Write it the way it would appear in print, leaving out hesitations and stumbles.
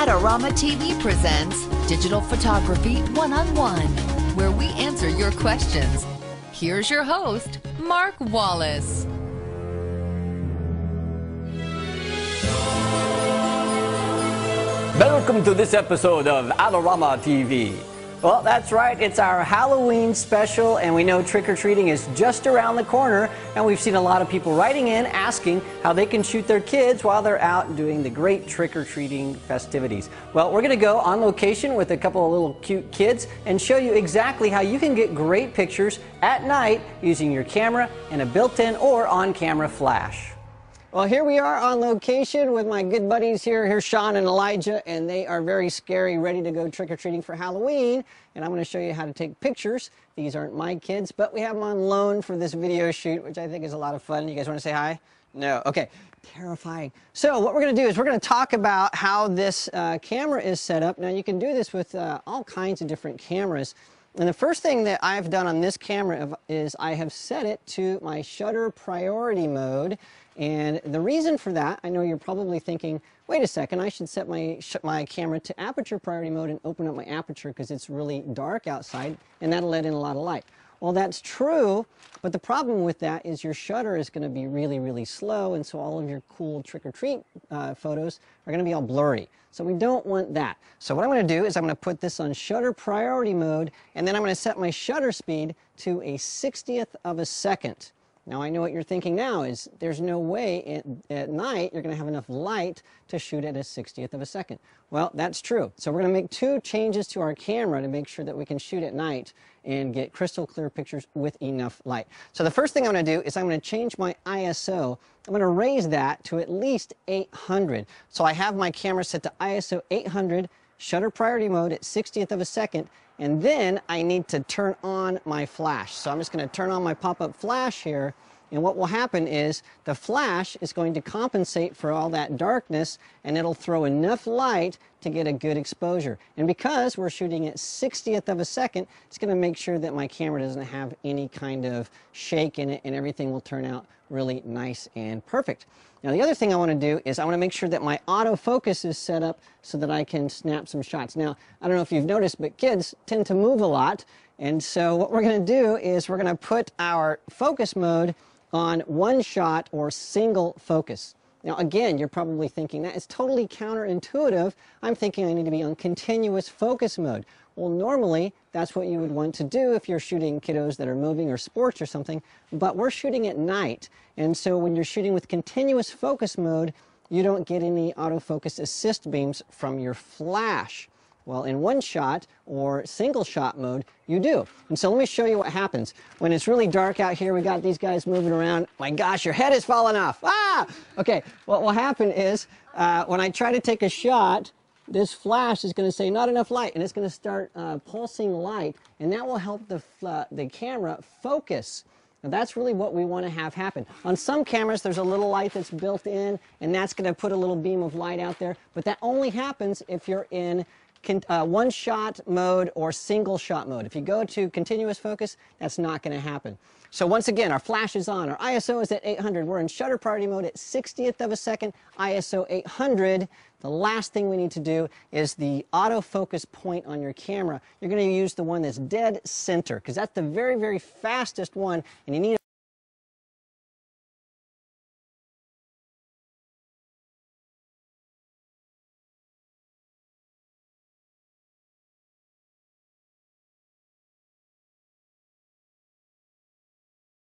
Adorama TV presents Digital Photography One-on-One, where we answer your questions. Here's your host, Mark Wallace. Welcome to this episode of Adorama TV. Well, that's right, it's our Halloween special, and we know trick-or-treating is just around the corner, and we've seen a lot of people writing in asking how they can shoot their kids while they're out doing the great trick-or-treating festivities. Well, we're going to go on location with a couple of little cute kids and show you exactly how you can get great pictures at night using your camera and a built-in or on-camera flash. Well, here we are on location with my good buddies here. Here's Sean and Elijah, and they are very scary, ready to go trick-or-treating for Halloween. And I'm going to show you how to take pictures. These aren't my kids, but we have them on loan for this video shoot, which I think is a lot of fun. You guys want to say hi? No? Okay. Terrifying. So what we're going to do is we're going to talk about how this camera is set up. Now, you can do this with all kinds of different cameras. And the first thing that I've done on this camera is I have set it to my shutter priority mode. And the reason for that, I know you're probably thinking, wait a second, I should set my camera to aperture priority mode and open up my aperture because it's really dark outside and that'll let in a lot of light. Well, that's true, but the problem with that is your shutter is going to be really, really slow, and so all of your cool trick-or-treat photos are going to be all blurry. So we don't want that. So what I'm going to do is I'm going to put this on shutter priority mode, and then I'm going to set my shutter speed to a 60th of a second. Now, I know what you're thinking now is there's no way at night you're going to have enough light to shoot at a 60th of a second. Well, that's true. So we're going to make two changes to our camera to make sure that we can shoot at night and get crystal clear pictures with enough light. So the first thing I'm going to do is I'm going to change my ISO. I'm going to raise that to at least 800. So I have my camera set to ISO 800, shutter priority mode at 60th of a second, and then I need to turn on my flash. So I'm just going to turn on my pop-up flash here, and what will happen is the flash is going to compensate for all that darkness, and it'll throw enough light to get a good exposure. And because we're shooting at 60th of a second, it's going to make sure that my camera doesn't have any kind of shake in it, and everything will turn out really nice and perfect. Now, the other thing I want to do is I want to make sure that my autofocus is set up so that I can snap some shots. Now, I don't know if you've noticed, but kids tend to move a lot. And so what we're going to do is we're going to put our focus mode on one shot or single focus. Now, again, you're probably thinking that is totally counterintuitive. I'm thinking I need to be on continuous focus mode. Well, normally, that's what you would want to do if you're shooting kiddos that are moving or sports or something, but we're shooting at night. And so when you're shooting with continuous focus mode, you don't get any autofocus assist beams from your flash. Well, in one shot or single shot mode, you do. And so let me show you what happens. When it's really dark out here, we got these guys moving around. My gosh, your head is falling off. Ah! Okay, what will happen is when I try to take a shot, this flash is going to say not enough light, and it's going to start pulsing light, and that will help the camera focus. Now, that's really what we want to have happen. On some cameras, there's a little light that's built in, and that's going to put a little beam of light out there, but that only happens if you're in one shot mode or single shot mode. If you go to continuous focus, that's not going to happen. So once again, our flash is on. Our ISO is at 800. We're in shutter priority mode at 60th of a second, ISO 800. The last thing we need to do is the autofocus point on your camera. You're going to use the one that's dead center because that's the very, very fastest one, and you need